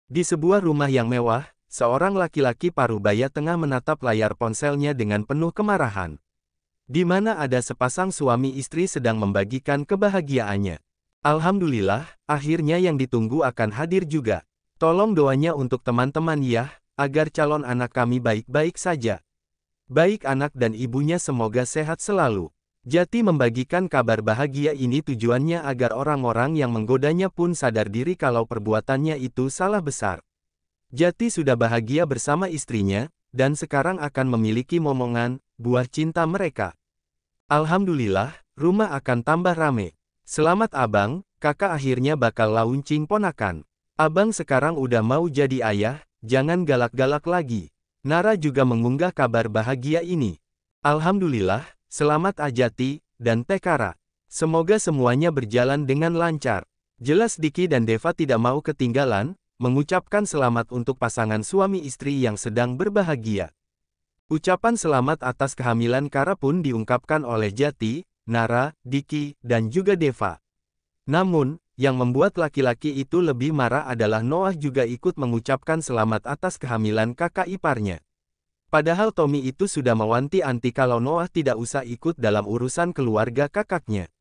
Di sebuah rumah yang mewah, seorang laki-laki parubaya tengah menatap layar ponselnya dengan penuh kemarahan. Di mana ada sepasang suami istri sedang membagikan kebahagiaannya. Alhamdulillah, akhirnya yang ditunggu akan hadir juga. Tolong doanya untuk teman-teman ya, agar calon anak kami baik-baik saja. Baik anak dan ibunya semoga sehat selalu. Jati membagikan kabar bahagia ini tujuannya agar orang-orang yang menggodanya pun sadar diri kalau perbuatannya itu salah besar. Jati sudah bahagia bersama istrinya, dan sekarang akan memiliki momongan, buah cinta mereka. Alhamdulillah, rumah akan tambah rame. Selamat abang, kakak akhirnya bakal launching ponakan. Abang sekarang udah mau jadi ayah, jangan galak-galak lagi. Nara juga mengunggah kabar bahagia ini. Alhamdulillah, selamat Ajati, dan Tekara. Semoga semuanya berjalan dengan lancar. Jelas Diki dan Deva tidak mau ketinggalan, mengucapkan selamat untuk pasangan suami istri yang sedang berbahagia. Ucapan selamat atas kehamilan Kara pun diungkapkan oleh Jati, Nara, Diki, dan juga Deva. Namun, yang membuat laki-laki itu lebih marah adalah Noah juga ikut mengucapkan selamat atas kehamilan kakak iparnya. Padahal Tommy itu sudah mewanti-wanti kalau Noah tidak usah ikut dalam urusan keluarga kakaknya.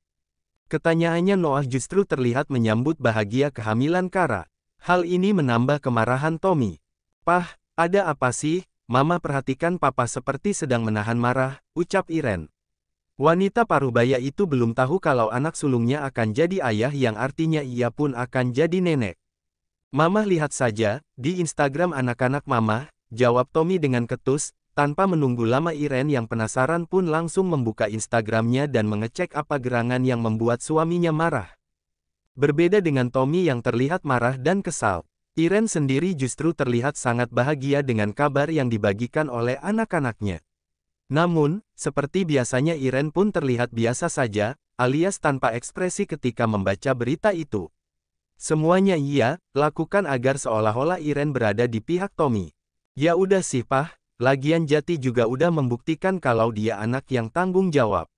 Ketanyaannya Noah justru terlihat menyambut bahagia kehamilan Kara. Hal ini menambah kemarahan Tommy. "Pah, ada apa sih? Mama perhatikan papa seperti sedang menahan marah," ucap Iren. Wanita parubaya itu belum tahu kalau anak sulungnya akan jadi ayah yang artinya ia pun akan jadi nenek. "Mama lihat saja, di Instagram anak-anak mama," jawab Tommy dengan ketus, tanpa menunggu lama Iren yang penasaran pun langsung membuka Instagramnya dan mengecek apa gerangan yang membuat suaminya marah. Berbeda dengan Tommy yang terlihat marah dan kesal, Iren sendiri justru terlihat sangat bahagia dengan kabar yang dibagikan oleh anak-anaknya. Namun, seperti biasanya Iren pun terlihat biasa saja, alias tanpa ekspresi ketika membaca berita itu. Semuanya ia lakukan agar seolah-olah Iren berada di pihak Tommy. "Ya udah sih Pah, lagian Jati juga udah membuktikan kalau dia anak yang tanggung jawab.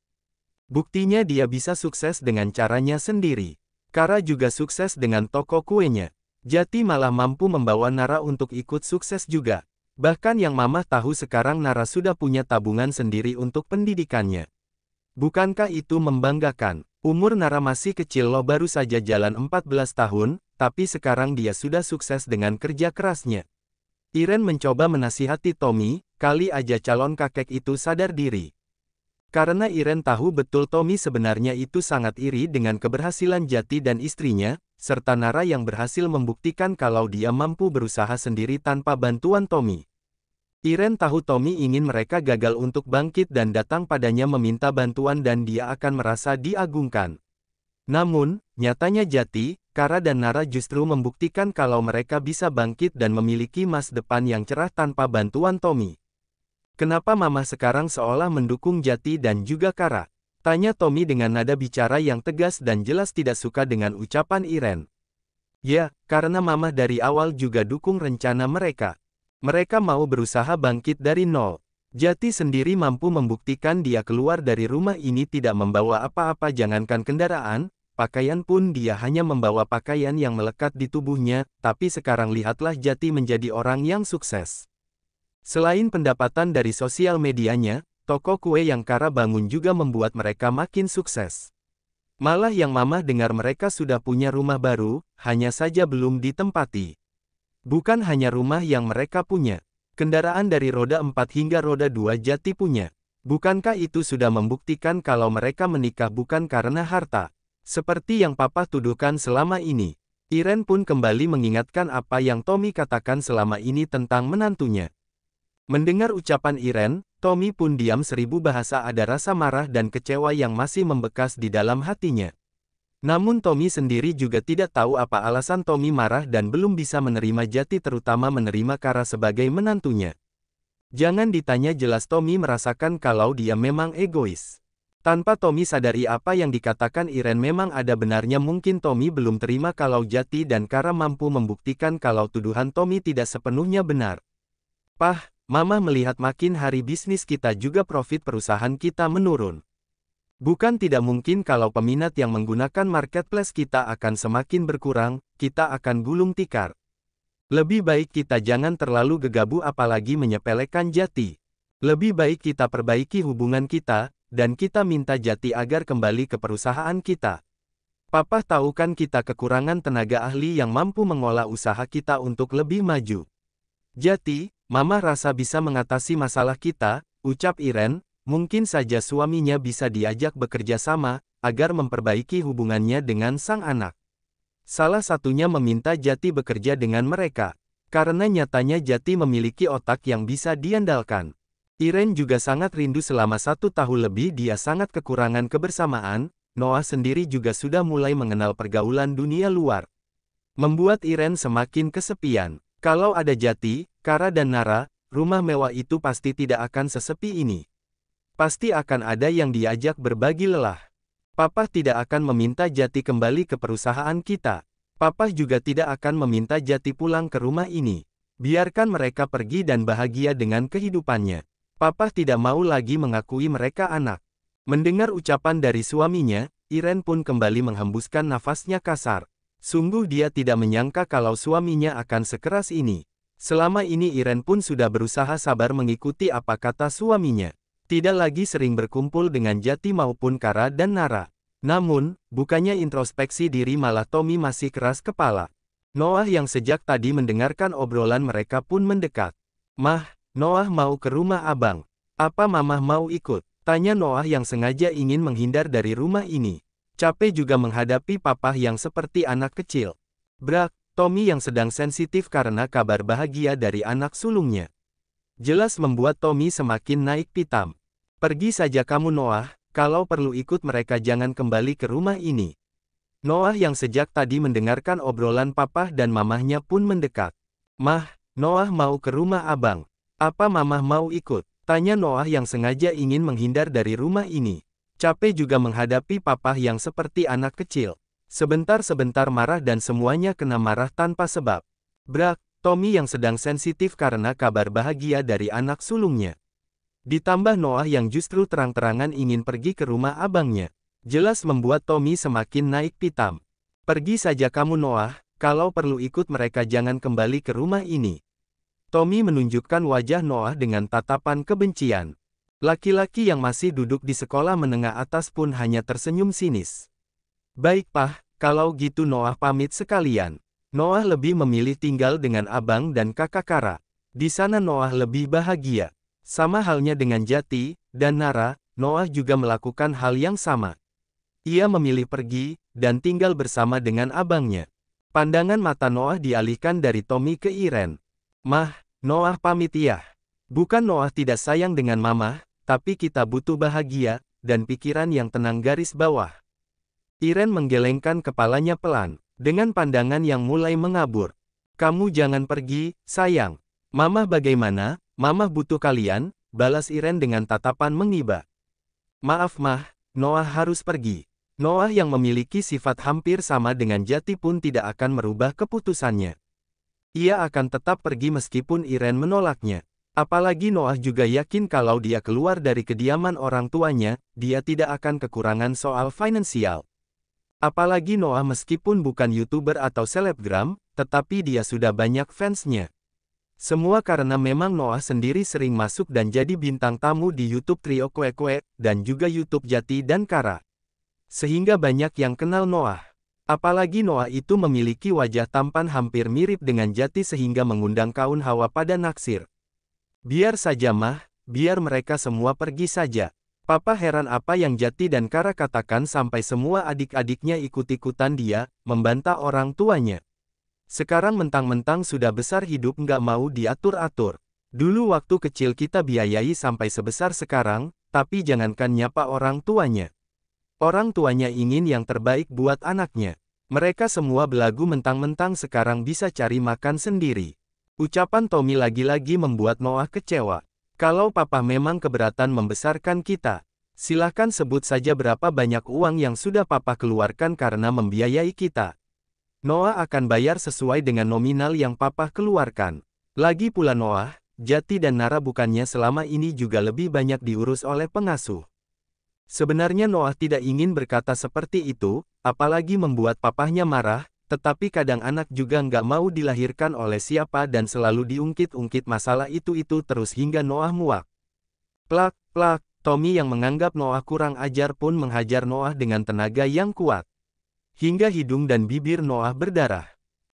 Buktinya dia bisa sukses dengan caranya sendiri. Kara juga sukses dengan toko kuenya. Jati malah mampu membawa Nara untuk ikut sukses juga. Bahkan yang Mama tahu sekarang Nara sudah punya tabungan sendiri untuk pendidikannya. Bukankah itu membanggakan? Umur Nara masih kecil loh, baru saja jalan 14 tahun, tapi sekarang dia sudah sukses dengan kerja kerasnya." Iren mencoba menasihati Tommy, kali aja calon kakek itu sadar diri. Karena Iren tahu betul Tommy sebenarnya itu sangat iri dengan keberhasilan Jati dan istrinya, serta Nara yang berhasil membuktikan kalau dia mampu berusaha sendiri tanpa bantuan Tommy. Iren tahu Tommy ingin mereka gagal untuk bangkit dan datang padanya meminta bantuan dan dia akan merasa diagungkan. Namun, nyatanya Jati, Kara dan Nara justru membuktikan kalau mereka bisa bangkit dan memiliki masa depan yang cerah tanpa bantuan Tommy. "Kenapa Mama sekarang seolah mendukung Jati dan juga Kara?" tanya Tommy dengan nada bicara yang tegas dan jelas tidak suka dengan ucapan Iren. "Ya, karena Mama dari awal juga dukung rencana mereka. Mereka mau berusaha bangkit dari nol. Jati sendiri mampu membuktikan dia keluar dari rumah ini tidak membawa apa-apa, jangankan kendaraan, pakaian pun dia hanya membawa pakaian yang melekat di tubuhnya, tapi sekarang lihatlah Jati menjadi orang yang sukses. Selain pendapatan dari sosial medianya, toko kue yang Kara bangun juga membuat mereka makin sukses. Malah yang Mama dengar mereka sudah punya rumah baru, hanya saja belum ditempati. Bukan hanya rumah yang mereka punya, kendaraan dari roda 4 hingga roda 2 Jati punya. Bukankah itu sudah membuktikan kalau mereka menikah bukan karena harta, seperti yang Papa tuduhkan selama ini?" Iren pun kembali mengingatkan apa yang Tommy katakan selama ini tentang menantunya. Mendengar ucapan Iren, Tommy pun diam seribu bahasa, ada rasa marah dan kecewa yang masih membekas di dalam hatinya. Namun Tommy sendiri juga tidak tahu apa alasan Tommy marah dan belum bisa menerima Jati, terutama menerima Kara sebagai menantunya. Jangan ditanya, jelas Tommy merasakan kalau dia memang egois. Tanpa Tommy sadari apa yang dikatakan Iren memang ada benarnya. Mungkin Tommy belum terima kalau Jati dan Kara mampu membuktikan kalau tuduhan Tommy tidak sepenuhnya benar. "Pah, Mama melihat makin hari bisnis kita juga profit perusahaan kita menurun. Bukan tidak mungkin kalau peminat yang menggunakan marketplace kita akan semakin berkurang, kita akan gulung tikar. Lebih baik kita jangan terlalu gegabah apalagi menyepelekan Jati. Lebih baik kita perbaiki hubungan kita, dan kita minta Jati agar kembali ke perusahaan kita. Papa tahu kan kita kekurangan tenaga ahli yang mampu mengolah usaha kita untuk lebih maju. Jati, Mama rasa bisa mengatasi masalah kita, ucap Iren, mungkin saja suaminya bisa diajak bekerja sama, agar memperbaiki hubungannya dengan sang anak. Salah satunya meminta Jati bekerja dengan mereka, karena nyatanya Jati memiliki otak yang bisa diandalkan. Iren juga sangat rindu selama 1 tahun lebih dia sangat kekurangan kebersamaan, Noah sendiri juga sudah mulai mengenal pergaulan dunia luar. Membuat Iren semakin kesepian. Kalau ada Jati, Kara dan Nara, rumah mewah itu pasti tidak akan sesepi ini. Pasti akan ada yang diajak berbagi lelah. Papa tidak akan meminta Jati kembali ke perusahaan kita. Papa juga tidak akan meminta Jati pulang ke rumah ini. Biarkan mereka pergi dan bahagia dengan kehidupannya. Papa tidak mau lagi mengakui mereka anak. Mendengar ucapan dari suaminya, Iren pun kembali menghembuskan nafasnya kasar. Sungguh dia tidak menyangka kalau suaminya akan sekeras ini. Selama ini Iren pun sudah berusaha sabar mengikuti apa kata suaminya. Tidak lagi sering berkumpul dengan Jati maupun Kara dan Nara. Namun, bukannya introspeksi diri malah Tommy masih keras kepala. Noah yang sejak tadi mendengarkan obrolan mereka pun mendekat. Mah, Noah mau ke rumah abang. Apa Mamah mau ikut? Tanya Noah yang sengaja ingin menghindar dari rumah ini. Capek juga menghadapi papa yang seperti anak kecil. Brak, Tommy yang sedang sensitif karena kabar bahagia dari anak sulungnya. Jelas membuat Tommy semakin naik pitam. Pergi saja kamu Noah, kalau perlu ikut mereka jangan kembali ke rumah ini. Noah yang sejak tadi mendengarkan obrolan papa dan mamahnya pun mendekat. Mah, Noah mau ke rumah abang. Apa Mamah mau ikut? Tanya Noah yang sengaja ingin menghindar dari rumah ini. Capek juga menghadapi papa yang seperti anak kecil. Sebentar-sebentar marah dan semuanya kena marah tanpa sebab. Brak, Tommy yang sedang sensitif karena kabar bahagia dari anak sulungnya. Ditambah Noah yang justru terang-terangan ingin pergi ke rumah abangnya. Jelas membuat Tommy semakin naik pitam. Pergi saja kamu Noah, kalau perlu ikut mereka jangan kembali ke rumah ini. Tommy menunjukkan wajah Noah dengan tatapan kebencian. Laki-laki yang masih duduk di sekolah menengah atas pun hanya tersenyum sinis. Baik Pah, kalau gitu Noah pamit sekalian. Noah lebih memilih tinggal dengan abang dan kakak Kara. Di sana Noah lebih bahagia. Sama halnya dengan Jati dan Nara, Noah juga melakukan hal yang sama. Ia memilih pergi dan tinggal bersama dengan abangnya. Pandangan mata Noah dialihkan dari Tommy ke Iren. Mah, Noah pamit ya. Bukan Noah tidak sayang dengan Mamah, tapi kita butuh bahagia dan pikiran yang tenang garis bawah. Iren menggelengkan kepalanya pelan, dengan pandangan yang mulai mengabur. Kamu jangan pergi, sayang. Mamah bagaimana? Mamah butuh kalian, balas Iren dengan tatapan mengiba. Maaf Mah, Noah harus pergi. Noah yang memiliki sifat hampir sama dengan Jati pun tidak akan merubah keputusannya. Ia akan tetap pergi meskipun Iren menolaknya. Apalagi Noah juga yakin kalau dia keluar dari kediaman orang tuanya, dia tidak akan kekurangan soal finansial. Apalagi Noah meskipun bukan YouTuber atau selebgram, tetapi dia sudah banyak fansnya. Semua karena memang Noah sendiri sering masuk dan jadi bintang tamu di YouTube Trio Kue Kue, dan juga YouTube Jati dan Kara. Sehingga banyak yang kenal Noah. Apalagi Noah itu memiliki wajah tampan hampir mirip dengan Jati sehingga mengundang kaum hawa pada naksir. Biar saja Mah, biar mereka semua pergi saja. Papa heran apa yang Jati dan Kara katakan sampai semua adik-adiknya ikut-ikutan dia, membantah orang tuanya. Sekarang mentang-mentang sudah besar hidup nggak mau diatur-atur. Dulu waktu kecil kita biayai sampai sebesar sekarang, tapi jangankan nyapa orang tuanya. Orang tuanya ingin yang terbaik buat anaknya. Mereka semua belagu mentang-mentang sekarang bisa cari makan sendiri. Ucapan Tommy lagi-lagi membuat Noah kecewa. Kalau papa memang keberatan membesarkan kita, silahkan sebut saja berapa banyak uang yang sudah papa keluarkan karena membiayai kita. Noah akan bayar sesuai dengan nominal yang papa keluarkan. Lagi pula Noah, Jati dan Nara bukannya selama ini juga lebih banyak diurus oleh pengasuh. Sebenarnya Noah tidak ingin berkata seperti itu, apalagi membuat papahnya marah, Tetapi kadang anak juga nggak mau dilahirkan oleh siapa dan selalu diungkit-ungkit masalah itu terus hingga Noah muak. Plak, plak, Tommy yang menganggap Noah kurang ajar pun menghajar Noah dengan tenaga yang kuat. Hingga hidung dan bibir Noah berdarah.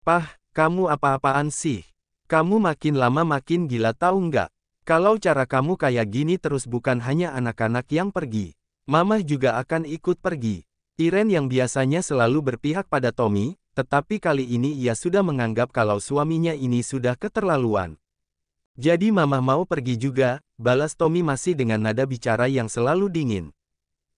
Pah, kamu apa-apaan sih? Kamu makin lama makin gila tahu nggak? Kalau cara kamu kayak gini terus bukan hanya anak-anak yang pergi. Mama juga akan ikut pergi. Irene yang biasanya selalu berpihak pada Tommy, tetapi kali ini ia sudah menganggap kalau suaminya ini sudah keterlaluan. Jadi mama mau pergi juga, balas Tommy masih dengan nada bicara yang selalu dingin.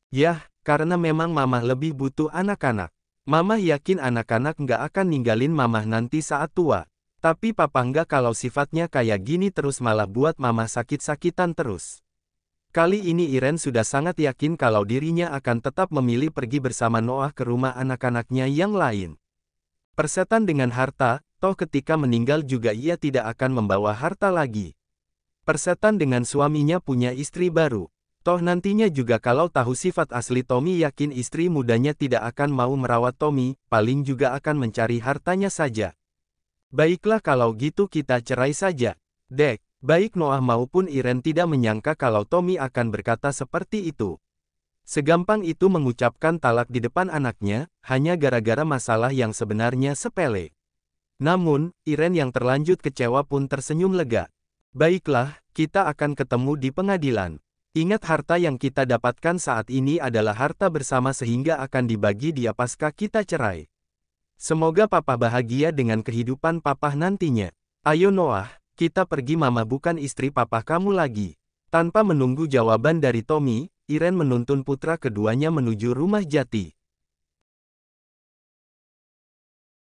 Yah, karena memang mama lebih butuh anak-anak. Mama yakin anak-anak nggak akan ninggalin mama nanti saat tua. Tapi papa nggak kalau sifatnya kayak gini terus malah buat mama sakit-sakitan terus. Kali ini Irene sudah sangat yakin kalau dirinya akan tetap memilih pergi bersama Noah ke rumah anak-anaknya yang lain. Persetan dengan harta, toh ketika meninggal juga ia tidak akan membawa harta lagi. Persetan dengan suaminya punya istri baru. Toh nantinya juga kalau tahu sifat asli Tommy yakin istri mudanya tidak akan mau merawat Tommy, paling juga akan mencari hartanya saja. Baiklah kalau gitu kita cerai saja. Dek. Baik Noah maupun Irene tidak menyangka kalau Tommy akan berkata seperti itu. Segampang itu mengucapkan talak di depan anaknya, hanya gara-gara masalah yang sebenarnya sepele. Namun, Irene yang terlanjut kecewa pun tersenyum lega. Baiklah, kita akan ketemu di pengadilan. Ingat harta yang kita dapatkan saat ini adalah harta bersama sehingga akan dibagi dia pasca kita cerai. Semoga papa bahagia dengan kehidupan papa nantinya. Ayo Noah. Kita pergi mama bukan istri papa kamu lagi. Tanpa menunggu jawaban dari Tommy, Irene menuntun putra keduanya menuju rumah jati.